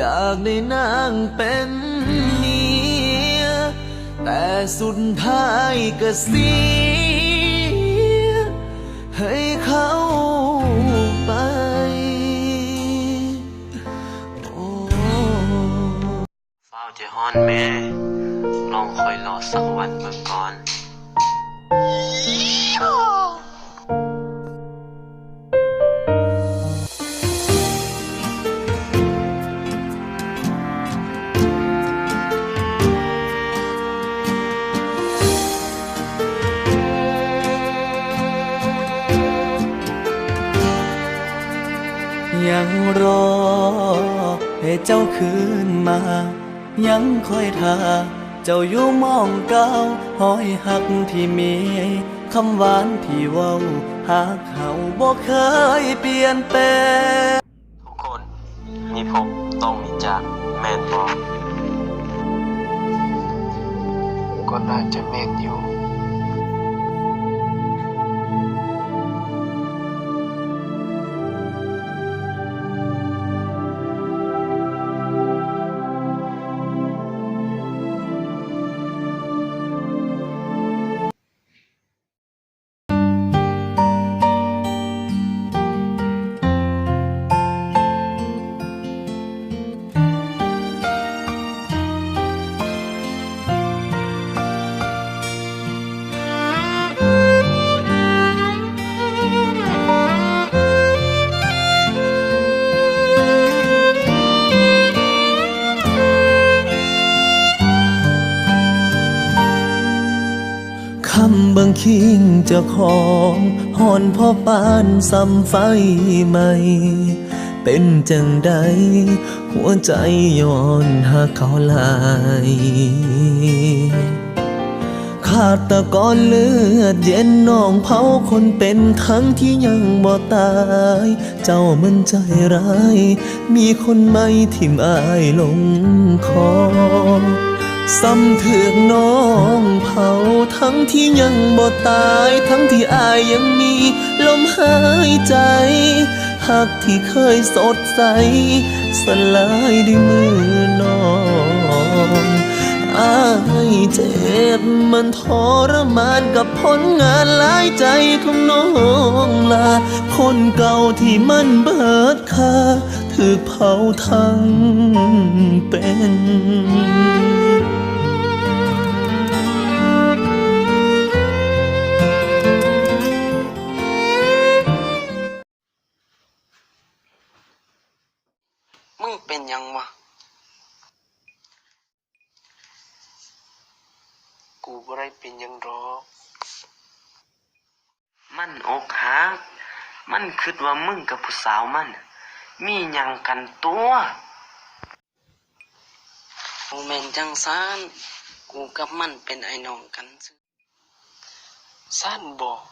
อยากได้นางเป็นเมียแต่สุดท้ายก็เสียให้เขาไปเฝ้าจะฮ้อนแม่ลองคอยรอสักวันเบิ่งก่อนยังรอให้เจ้าคืนมายังคอยท่าเจ้าอยู่มองเก่าหอยหักที่มีคำหวานที่เว้าหากเขาบ่เคยเปลี่ยนแปลงทุกคนมีพบต้องมีจากแม่นบ่ก็น่าจะแม่นอยู่คำบางคิงเจ้าของหอนพ่อปานซ้ำไฟใหม่เป็นจังใดหัวใจย้อนหาเขาหลายขาดตะกอนเลือดเย็นน้องเผาคนเป็นทั้งที่ยังบ่ตายเจ้ามันใจร้ายมีคนไม่ทิ่มอายลงคอซ้ำเถือกน้องเผาทั้งที่ยังบ่ตายทั้งที่อายยังมีลมหายใจหักที่เคยสดใสสลายด้วยมือน้องอายเจ็บมันทรมานกับผลงานหลายใจของน้องลาคนเก่าที่มันเบิดค่าถูกเผาทั้งเป็นมึงเป็นยังวะกูบ่ได้เป็นยังดอกมันอกหักมันคิดว่ามึงกับผู้สาวมันมีหยังกันตัวโมเมนจังซานกูกับมันเป็นไอ้น้องกันซื่อซ่านบอก